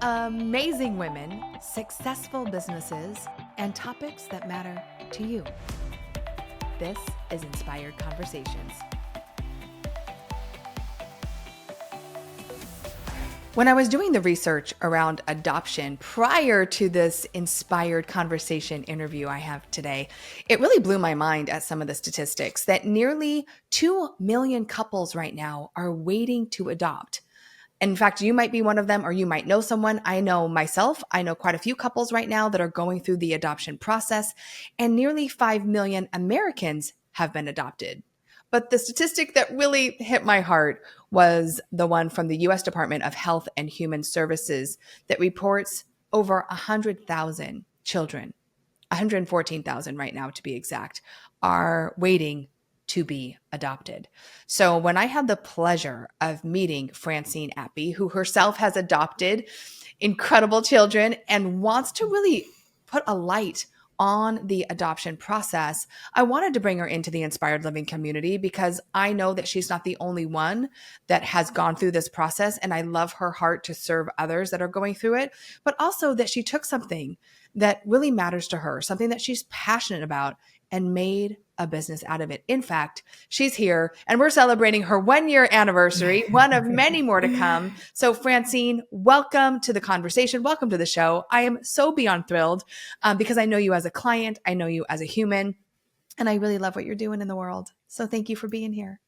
Amazing women, successful businesses, and topics that matter to you. This is Inspired Conversations. When I was doing the research around adoption prior to this inspired conversation interview I have today, it really blew my mind at some of the statistics that nearly 2 million couples right now are waiting to adopt. In fact, you might be one of them, or you might know someone. I know myself. I know quite a few couples right now that are going through the adoption process, and nearly 5 million Americans have been adopted. But the statistic that really hit my heart was the one from the US Department of Health and Human Services that reports over 100,000 children, 114,000 right now to be exact, are waiting to be adopted. So when I had the pleasure of meeting Francine Apy, who herself has adopted incredible children and wants to really put a light on the adoption process, I wanted to bring her into the Inspired Living community because I know that she's not the only one that has gone through this process. And I love her heart to serve others that are going through it, but also that she took something that really matters to her, something that she's passionate about, and made a business out of it. In fact, she's here and we're celebrating her 1-year anniversary, one of many more to come. So Francine, welcome to the conversation. Welcome to the show. I am so beyond thrilled because I know you as a client. I know you as a human, and I really love what you're doing in the world. So thank you for being here.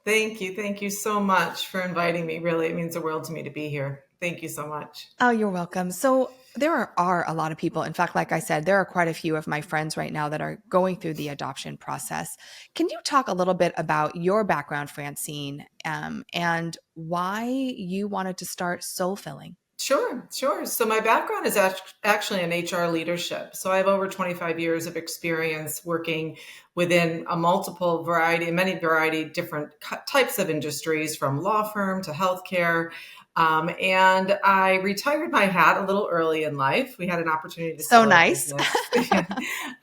Thank you. Thank you so much for inviting me. Really, it means the world to me to be here. Thank you so much. Oh, you're welcome. So there are a lot of people. In fact, like I said, there are quite a few of my friends right now that are going through the adoption process. Can you talk a little bit about your background, Francine, and why you wanted to start SoulFilling? Sure. So my background is actually in HR leadership. So I have over 25 years of experience working within many variety different types of industries, from law firm to healthcare. And I retired my hat a little early in life. We had an opportunity to So sell our nice. business.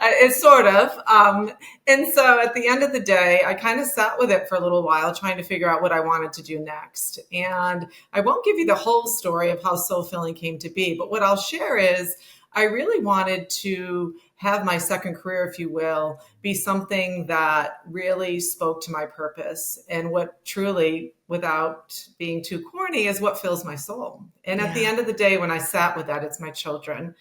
It's sort of. And so at the end of the day, I kind of sat with it for a little while, trying to figure out what I wanted to do next. And I won't give you the whole story of how SoulFilling came to be, but what I'll share is I really wanted to have my second career, if you will, be something that really spoke to my purpose and what truly, without being too corny, is what fills my soul. And at the end of the day, when I sat with that, it's my children.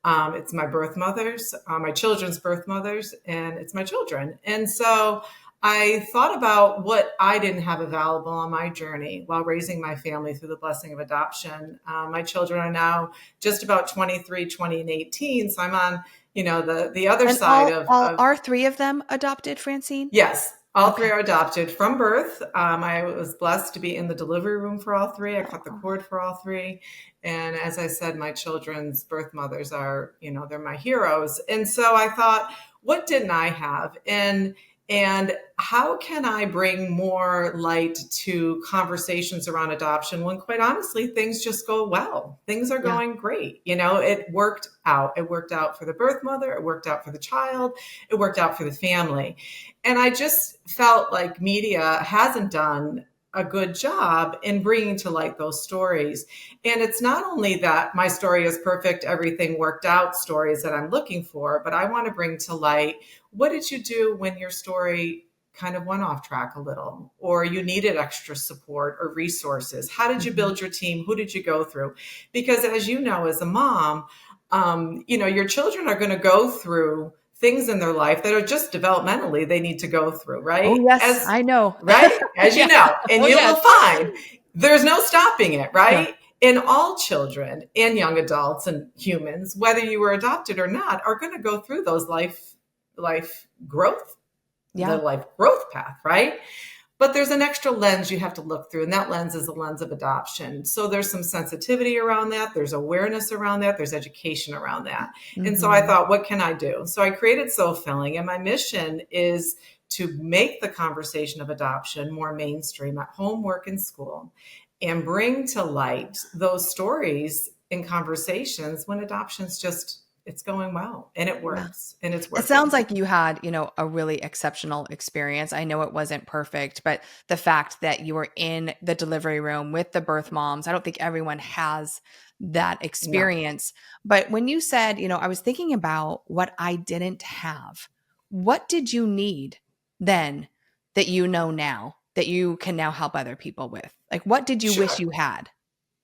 It's my birth mothers, my children's birth mothers, and it's my children. And so I thought about what I didn't have available on my journey while raising my family through the blessing of adoption. My children are now just about 23, 20, and 18. So I'm on, the other And side all are three of them adopted, Francine? Yes. All three are adopted from birth. I was blessed to be in the delivery room for all three. I cut the cord for all three. And as I said, my children's birth mothers are, they're my heroes. And so I thought, what didn't I have? And how can I bring more light to conversations around adoption when, quite honestly, things just go well? Things are going great. It worked out. It worked out for the birth mother. It worked out for the child. It worked out for the family. And I just felt like media hasn't done a good job in bringing to light those stories. And it's not only that my story is perfect, everything worked out stories that I'm looking for, but I want to bring to light, what did you do when your story kind of went off track a little, or you needed extra support or resources? How did you build your team? Who did you go through? Because as you know, as a mom, your children are going to go through things in their life that are just developmentally they need to go through, right? Oh, yes, I know. Right? As you know, and you will find there's no stopping it, right? Yeah. And all children and young adults and humans, whether you were adopted or not, are going to go through those life growth, the life growth path, right? But there's an extra lens you have to look through, and that lens is the lens of adoption. So there's some sensitivity around that. There's awareness around that. There's education around that. Mm-hmm. And so I thought, what can I do? So I created SoulFilling, and my mission is to make the conversation of adoption more mainstream at home, work, and school, and bring to light those stories in conversations when adoption's just it's going well, and it Yeah. works, and it's It sounds working. like you had, a really exceptional experience. I know it wasn't perfect, but the fact that you were in the delivery room with the birth moms, I don't think everyone has that No, experience. But when you said, I was thinking about what I didn't have, what did you need then that you know now that you can now help other people with? Like, what did you wish sure. you had?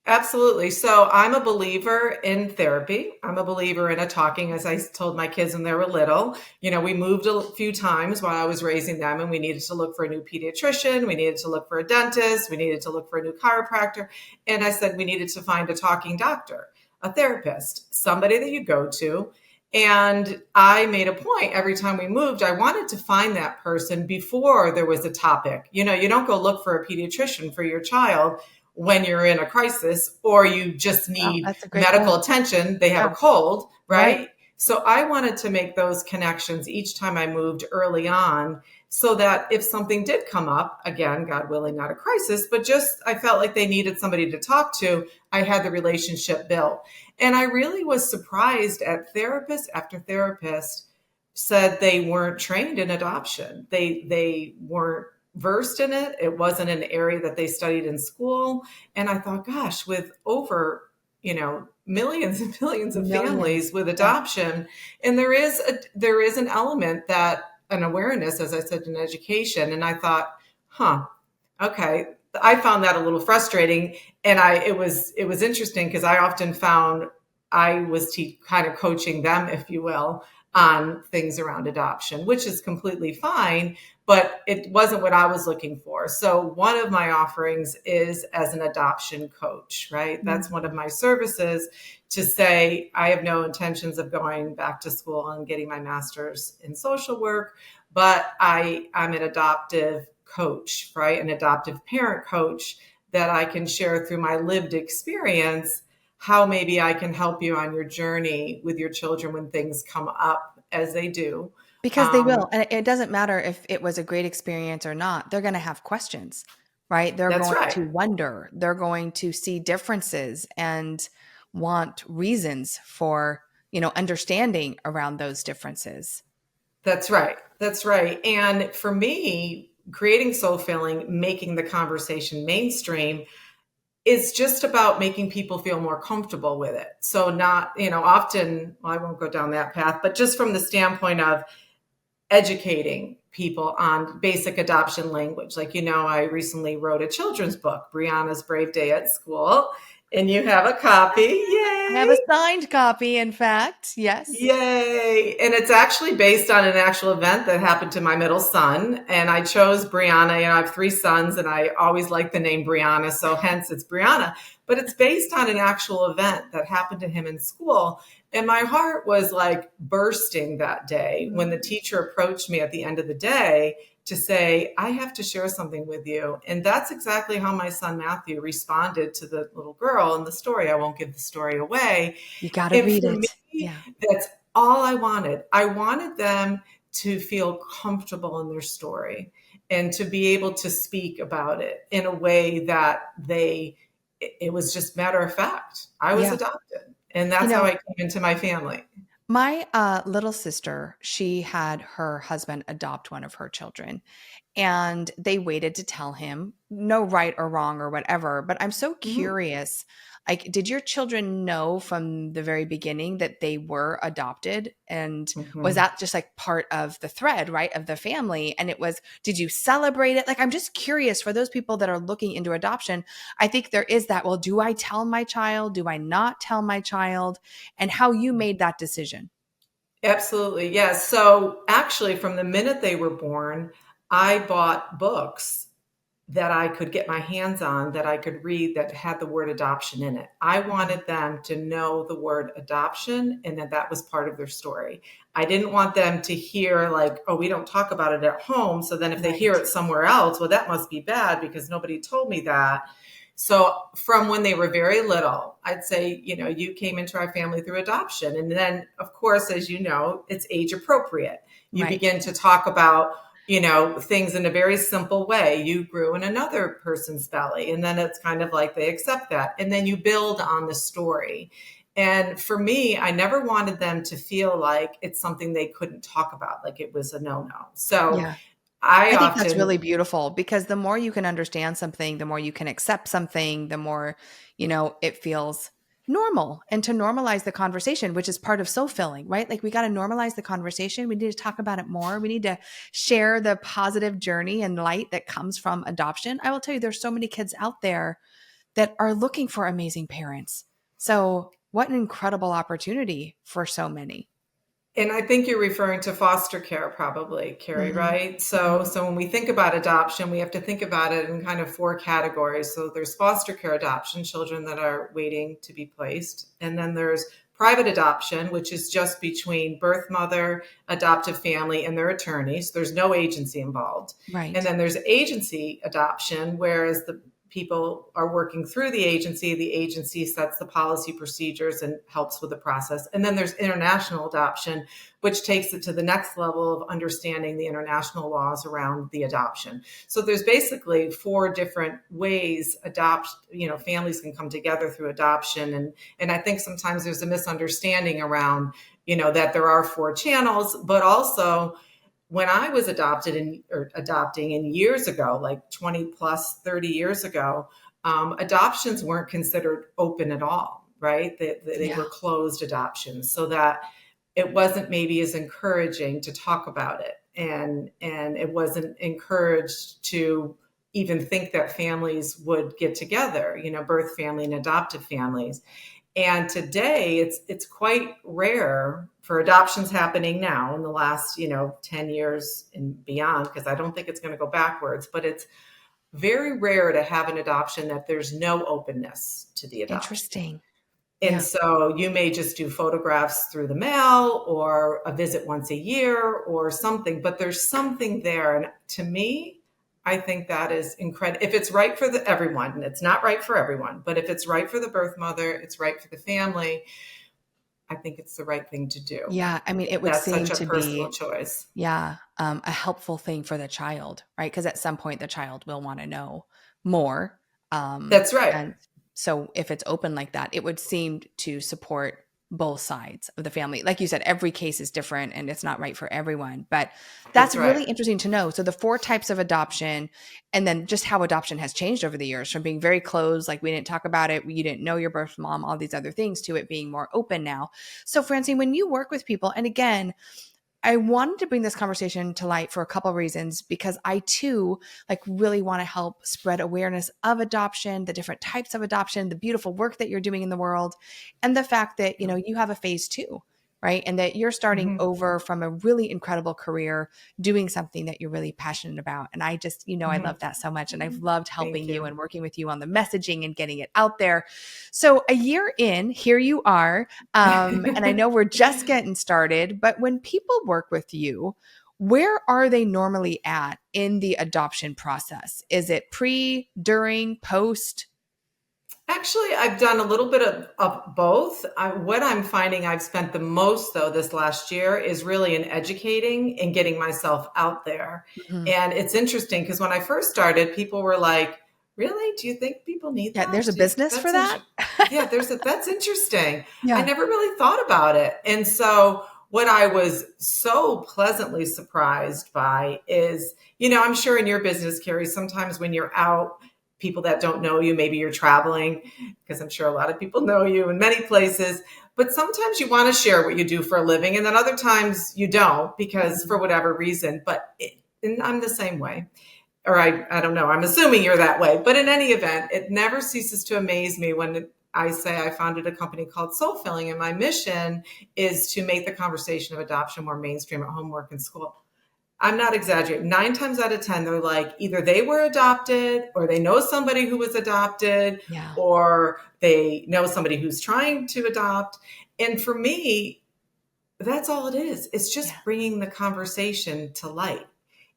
Absolutely. So I'm a believer in therapy. I'm a believer in a talking, as I told my kids when they were little. We moved a few times while I was raising them, and we needed to look for a new pediatrician. We needed to look for a dentist. We needed to look for a new chiropractor. And I said we needed to find a talking doctor, a therapist, somebody that you go to. And I made a point every time we moved, I wanted to find that person before there was a topic. You don't go look for a pediatrician for your child when you're in a crisis or you just Wow, need that's a great medical point. attention, they have a Yeah, cold, right. right? So I wanted to make those connections each time I moved early on so that if something did come up, again, God willing, not a crisis, but just I felt like they needed somebody to talk to, I had the relationship built. And I really was surprised at therapist after therapist said they weren't trained in adoption. They weren't versed in it. It wasn't an area that they studied in school. And I thought, gosh, with over, millions and millions of Millions. families with Yeah. adoption, and there is an element that an awareness, as I said, in education. And I thought, huh, okay. I found that a little frustrating. And it was interesting because I often found I was kind of coaching them, if you will, on things around adoption, which is completely fine, but it wasn't what I was looking for. So one of my offerings is as an adoption coach, right? That's one of my services, to say I have no intentions of going back to school and getting my master's in social work, but I'm an adoptive coach, right? An adoptive parent coach that I can share through my lived experience how maybe I can help you on your journey with your children when things come up, as they do. Because they will, Um, and it doesn't matter if it was a great experience or not, they're gonna have questions, right? They're that's going right. to wonder, they're going to see differences and want reasons for, understanding around those differences. That's right. That's right. And for me, creating soul filling, making the conversation mainstream, is just about making people feel more comfortable with it. So, not, often, well, I won't go down that path, but just from the standpoint of educating people on basic adoption language. Like, I recently wrote a children's book, Brianna's Brave Day at School, and you have a copy. I have a Yay! signed copy, in fact. Yes. Yay. And it's actually based on an actual event that happened to my middle son. And I chose Brianna. I have three sons, and I always like the name Brianna. So hence it's Brianna. But it's based on an actual event that happened to him in school. And my heart was like bursting that day when the teacher approached me at the end of the day to say, I have to share something with you. And that's exactly how my son Matthew responded to the little girl in the story. I won't give the story away. You gotta And read for it. me, Yeah. that's all I wanted. I wanted them to feel comfortable in their story and to be able to speak about it in a way that it was just matter of fact. I was Yeah. adopted, and You that's how know, I came into my family. my little sister, she had her husband adopt one of her children. And they waited to tell him, no right or wrong or whatever. But I'm so Mhm. curious, like, did your children know from the very beginning that they were adopted? And was Mhm. that just like part of the thread, right, of the family? And did you celebrate it? Like, I'm just curious for those people that are looking into adoption. I think there is that, well, do I tell my child? Do I not tell my child? And how you made that decision. Absolutely, yes. So actually, from the minute they were born, I bought books that I could get my hands on, that I could read, that had the word adoption in it. I Mhm. wanted them to know the word adoption and that was part of their story. I didn't want them to hear like, oh, we don't talk about it at home. So then if they hear Right. it somewhere else, well, that must be bad because nobody told me that. So from when they were very little, I'd say, you came into our family through adoption. And then, of course, as you know, it's age appropriate. You Right. begin to talk about things in a very simple way. You grew in another person's belly, and then it's kind of like they accept that. And then you build on the story. And for me, I never wanted them to feel like it's something they couldn't talk about, like it was a no-no. So Yeah. I I think that's often, really beautiful because the more you can understand something, the more you can accept something, the more, it feels normal. And to normalize the conversation, which is part of soul filling, right? Like we got to normalize the conversation. We need to talk about it more. We need to share the positive journey and light that comes from adoption. I will tell you, there's so many kids out there that are looking for amazing parents. So, what an incredible opportunity for so many. and I think you're referring to foster care probably, Keri, Hmm. right? So, Hmm. so when we think about adoption, we have to think about it in kind of four categories. So there's foster care adoption, children that are waiting to be placed. And then there's private adoption, which is just between birth mother, adoptive family, and their attorneys. There's no agency involved. And Right. then there's agency adoption, whereas the people are working through the agency sets the policy procedures and helps with the process. And then there's international adoption, which takes it to the next level of understanding the international laws around the adoption. So there's basically four different ways families can come together through adoption. And I think sometimes there's a misunderstanding around, that there are four channels, but also when I was adopting in years ago, like 20 plus 30 years ago, adoptions weren't considered open at all, right? They Yeah. were closed adoptions, so that it wasn't maybe as encouraging to talk about it. And it wasn't encouraged to even think that families would get together, birth family and adoptive families. And today it's quite rare for adoptions happening now in the last, 10 years and beyond, because I don't think it's going to go backwards, but it's very rare to have an adoption that there's no openness to the adoption. Interesting. And Yeah. so you may just do photographs through the mail or a visit once a year or something, but there's something there. And to me, I think that is incredible. If it's right for everyone, and it's not right for everyone, but if it's right for the birth mother, it's right for the family, I think it's the right thing to do. Yeah. I mean, it would That's such seem a to personal be, choice. yeah, a helpful thing for the child, right? Because at some point the child will want to know more. That's right. And so if it's open like that, it would seem to support both sides of the family. Like you said, every case is different and it's not right for everyone, but that's That's really right. interesting to know. So the four types of adoption and then just how adoption has changed over the years from being very closed, like we didn't talk about it, you didn't know your birth mom, all these other things, to it being more open now. So Francine, when you work with people, and again, I wanted to bring this conversation to light for a couple of reasons because I too like really want to help spread awareness of adoption, the different types of adoption, the beautiful work that you're doing in the world, and the fact that, you have a phase two, right? And that you're starting Hmm. over from a really incredible career doing something that you're really passionate about. And I just, I Hmm. love that so much. And I've loved helping Thank you you. and working with you on the messaging and getting it out there. So a year in, here you are, and I know we're just getting started, but when people work with you, where are they normally at in the adoption process? Is it pre, during, post? Actually, I've done a little bit of both. What I'm finding I've spent the most, though, this last year is really in educating and getting myself out there. Mhm. And it's interesting because when I first started, people were like, really? Do you think people need Yeah, that? there's a business for That's that. yeah, that's interesting. I Yeah. never really thought about it. And so what I was so pleasantly surprised by is, I'm sure in your business, Keri, sometimes when you're out, people that don't know you, maybe you're traveling, because I'm sure a lot of people know you in many places, but sometimes you want to share what you do for a living, and then other times you don't because for Mhm. whatever reason. And I'm the same way, or I don't know. I'm assuming you're that way, but in any event, it never ceases to amaze me when I say I founded a company called SoulFilling, and my mission is to make the conversation of adoption more mainstream at home, work, and school. I'm not exaggerating. 9 times out of 10, they're like either they were adopted or they know somebody who was adopted Yeah. or they know somebody who's trying to adopt. And for me, that's all it is. It's Yeah. just bringing the conversation to light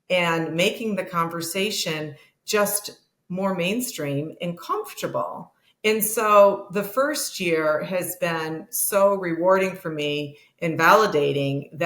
and making the conversation just more mainstream and comfortable. And so the first year has been so rewarding for me and validating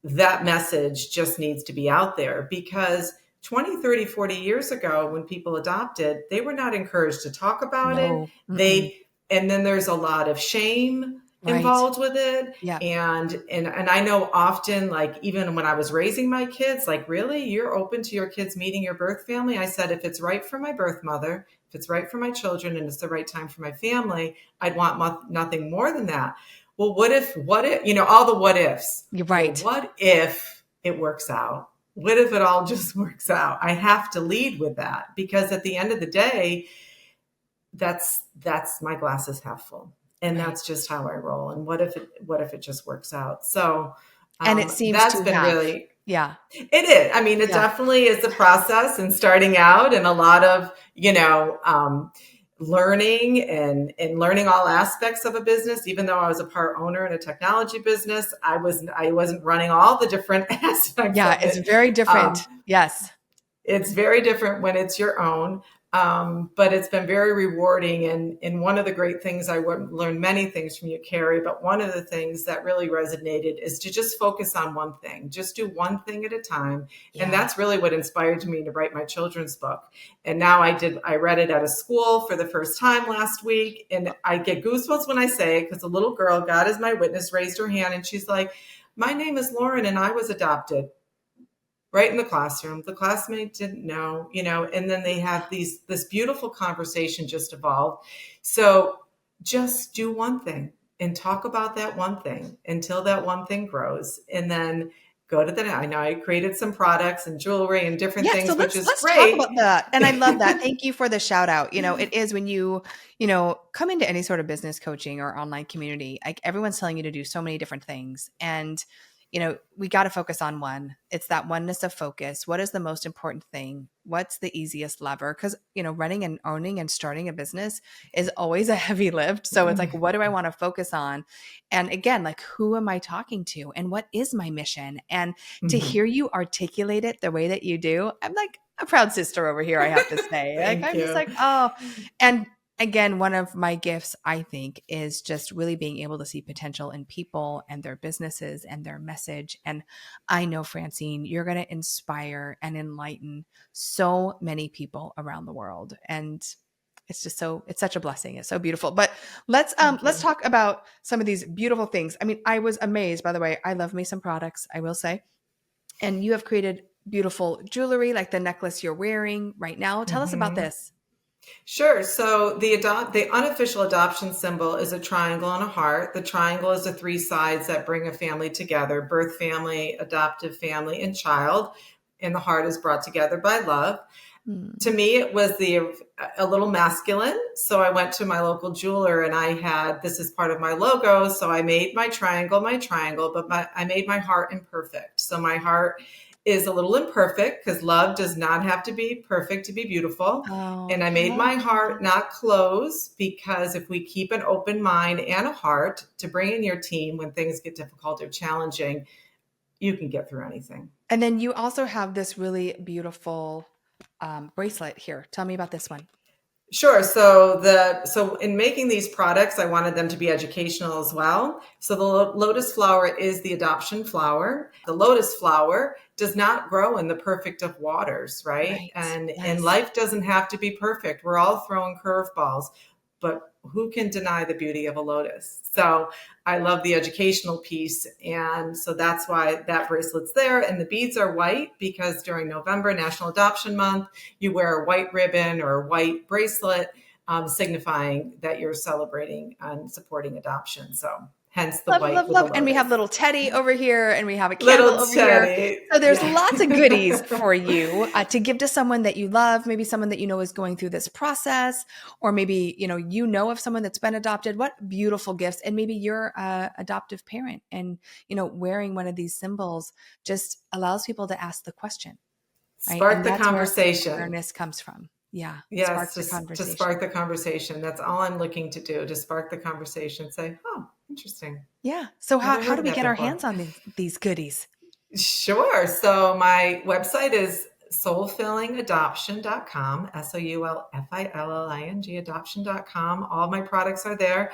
that message just needs to be out there, because 20, 30, 40 years ago when people adopted, they were not encouraged to talk about it. No. Mm-mm. They And then there's a lot of shame Right. involved with it. Yeah. And I know often, like, even when I was raising my kids, like, really, you're open to your kids meeting your birth family? I said, if it's right for my birth mother, if it's right for my children, and it's the right time for my family, I'd want nothing more than that. Well, what if, all the what ifs. You're Well, right. what if it works out? What if it all just works out? I have to lead with that, because at the end of the day, that's my glass is half full, and Right. that's just how I roll. And what if it just works out? So And it seems that's to been have. really, Yeah. it is. I mean, it Yeah. definitely is a process and starting out, and a lot of, learning and learning all aspects of a business. Even though I was a part owner in a technology business, I wasn't running all the different aspects Yeah. of It's it. very Um, different. Yes. it's very different when it's your own. But it's been very rewarding. And one of the great things, I learned many things from you, Keri, but one of the things that really resonated is to just focus on one thing, just do one thing at a time. And Yeah. that's really what inspired me to write my children's book. And now I read it at a school for the first time last week. And I get goosebumps when I say it, because a little girl, God is my witness, raised her hand, and she's like, my name is Lauren and I was adopted. Right in the classroom. The classmate didn't know, and then they have this beautiful conversation just evolved. So just do one thing and talk about that one thing until that one thing grows. And then go to I know I created some products and jewelry and different Yeah, so things, which is let's talk great. about that. And I love that. Thank you for the shout out. It is when you come into any sort of business coaching or online community, like everyone's telling you to do so many different things. And we got to focus on one. It's that oneness of focus. What is the most important thing? What's the easiest lever? Because, running and owning and starting a business is always a heavy lift. So it's like, what do I want to focus on? And again, like, who am I talking to? And what is my mission? And to Mhm. hear you articulate it the way that you do, I'm like a proud sister over here, I have to say. Like, Thank I'm just you. like, oh, and again, one of my gifts, I think, is just really being able to see potential in people and their businesses and their message. And I know, Francine, you're going to inspire and enlighten so many people around the world. And it's such a blessing. It's so beautiful. But Thank let's you. talk about some of these beautiful things. I mean, I was amazed, by the way. I love me some products, I will say. And you have created beautiful jewelry like the necklace you're wearing right now. Tell us about Mhm. this. Sure. So the unofficial adoption symbol is a triangle and a heart. The triangle is the three sides that bring a family together: birth family, adoptive family, and child. And the heart is brought together by love. To Hmm. me, it was a little masculine. So I went to my local jeweler, and I had this as part of my logo. So I made my triangle, but I made my heart imperfect. So my heart is a little imperfect, because love does not have to be perfect to be beautiful. Oh, And I made love my heart that. not close, because if we keep an open mind and a heart to bring in your team when things get difficult or challenging, you can get through anything. And then you also have this really beautiful bracelet here. Tell me about this one. Sure. So in making these products, I wanted them to be educational as well. So the lotus flower is the adoption flower. The lotus flower does not grow in the perfect of waters, right? Right. And Yes. life doesn't have to be perfect. We're all throwing curveballs, but who can deny the beauty of a lotus? So I love the educational piece. And so that's why that bracelet's there. And the beads are white, because during November, National Adoption Month, you wear a white ribbon or a white bracelet, signifying that you're celebrating and supporting adoption. So hence the Love, white love, with the love. And we have lotus. little Teddy over here, and we have a candle Little over here. Teddy. So there's Yeah. lots of goodies for you to give to someone that you love, maybe someone that is going through this process, or maybe of someone that's been adopted. What beautiful gifts! And maybe you're a adoptive parent, and wearing one of these symbols just allows people to ask the question, right? Spark And the that's where conversation. awareness comes from. Yeah, spark Yes, the just to conversation. spark the conversation. That's all I'm looking to do, to spark the conversation. Say, oh, interesting. Yeah. So how Never how heard do of we that get our before. hands on these goodies? Sure. So my website is soulfillingadoption.com, SOULFILLING adoption.com. All my products are there.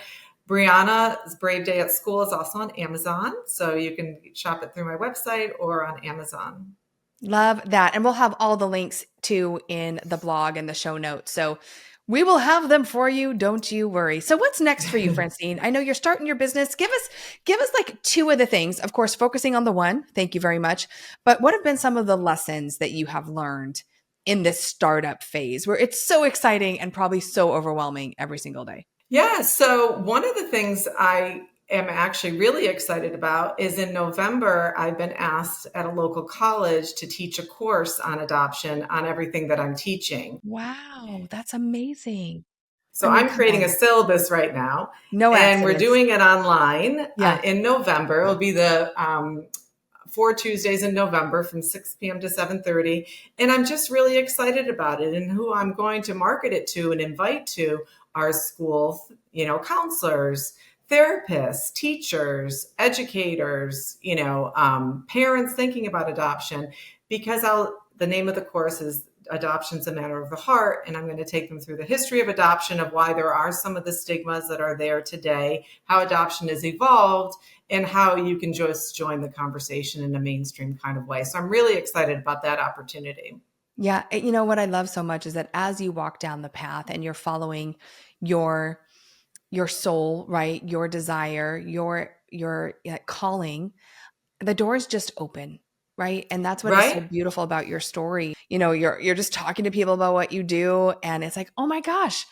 Brianna's Brave Day at School is also on Amazon. So you can shop it through my website or on Amazon. Love that. And we'll have all the links too in the blog and the show notes. So We will have them for you. Don't you worry. So what's next for you, Francine? I know you're starting your business. Give us like two of the things, of course, focusing on the one. Thank you very much. But what have been some of the lessons that you have learned in this startup phase where it's so exciting and probably so overwhelming every single day? Yeah. So one of the things I am actually really excited about is in November, I've been asked at a local college to teach a course on adoption on everything that I'm teaching. Wow, that's amazing. So I mean, I'm come creating a on. syllabus right now, No and we're accidents. doing it online Yeah. in November. It'll be the 4 Tuesdays in November from 6 p.m. to 7:30. And I'm just really excited about it. And who I'm going to market it to and invite to are school, counselors, therapists, teachers, educators, parents thinking about adoption, because the name of the course is Adoption's a Matter of the Heart. And I'm going to take them through the history of adoption, of why there are some of the stigmas that are there today, how adoption has evolved, and how you can just join the conversation in a mainstream kind of way. So I'm really excited about that opportunity. Yeah. You know what I love so much is that as you walk down the path and you're following your soul, right? Your desire, your calling, the doors just open, right? And that's what is so Right? beautiful about your story. You're just talking to people about what you do, and it's like, oh my gosh,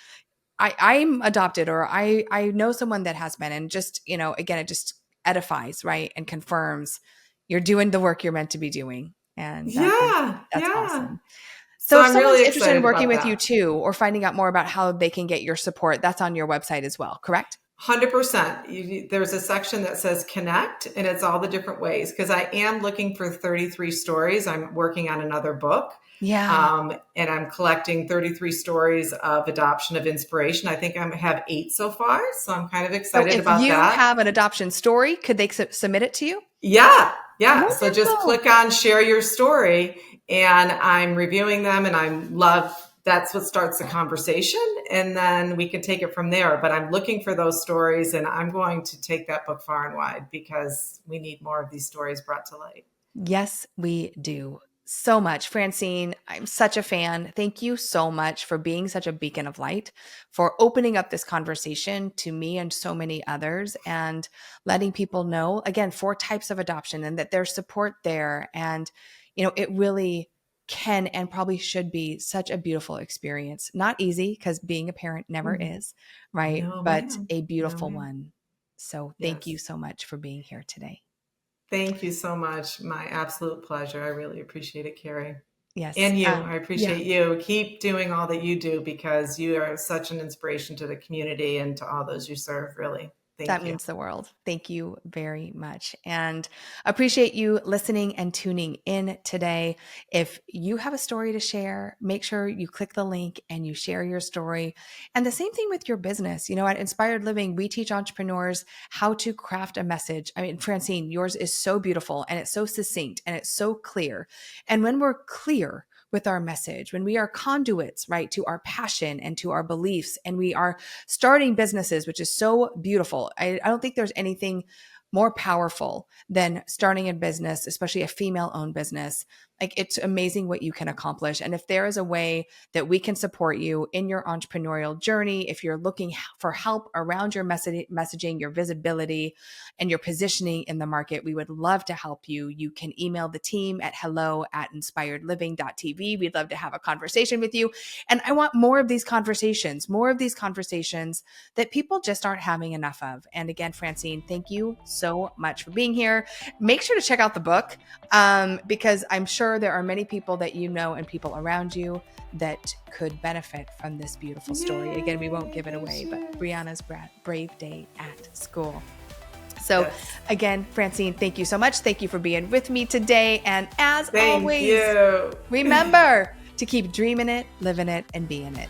I'm adopted, or I know someone that has been, and just, again, it just edifies, right? And confirms you're doing the work you're meant to be doing. And Yeah. that's Yeah. awesome. So So if I'm someone's really interested in excited working about with you that. too, or finding out more about how they can get your support, that's on your website as well, correct? 100%. There's a section that says connect, and it's all the different ways, because I am looking for 33 stories. I'm working on another book, Yeah. and I'm collecting 33 stories of adoption of inspiration. I think I have 8 so far, so I'm kind of So excited if about you that. have an adoption story, could they submit it to you? Yeah, yeah. So just Wonderful. click on share your story, and I'm reviewing them, and that's what starts the conversation, and then we can take it from there. But I'm looking for those stories, and I'm going to take that book far and wide, because we need more of these stories brought to light. Yes, we do. So much. Francine, I'm such a fan. Thank you so much for being such a beacon of light, for opening up this conversation to me and so many others, and letting people know, again, 4 types of adoption and that there's support there. And, it really can and probably should be such a beautiful experience. Not easy, because being a parent never Hmm. is, right? No, But ma'am. a No, beautiful ma'am. one. So thank you Yes. so much for being here today. Thank you so much. My absolute pleasure. I really appreciate it, Keri. Yes. And you, I Yeah. appreciate you. Keep doing all that you do, because you are such an inspiration to the community and to all those you serve, really. That Thank you. means the world. Thank you very much. And appreciate you listening and tuning in today. If you have a story to share, make sure you click the link and you share your story. And the same thing with your business. At Inspired Living, we teach entrepreneurs how to craft a message. I mean, Francine, yours is so beautiful and it's so succinct and it's so clear. And when we're clear with our message, when we are conduits, right, to our passion and to our beliefs, and we are starting businesses, which is so beautiful. I don't think there's anything more powerful than starting a business, especially a female owned business. Like, it's amazing what you can accomplish. And if there is a way that we can support you in your entrepreneurial journey, if you're looking for help around your messaging, your visibility, and your positioning in the market, we would love to help you. You can email the team at hello@inspiredliving.tv. We'd love to have a conversation with you. And I want more of these conversations that people just aren't having enough of. And again, Francine, thank you so much for being here. Make sure to check out the book, because I'm sure there are many people that you know and people around you that could benefit from this beautiful story. Again, we won't give it away, but Brianna's Brave Day at School. So Yes. again, Francine, thank you so much. Thank you for being with me today. And as Thank always, you. remember to keep dreaming it, living it, and being it.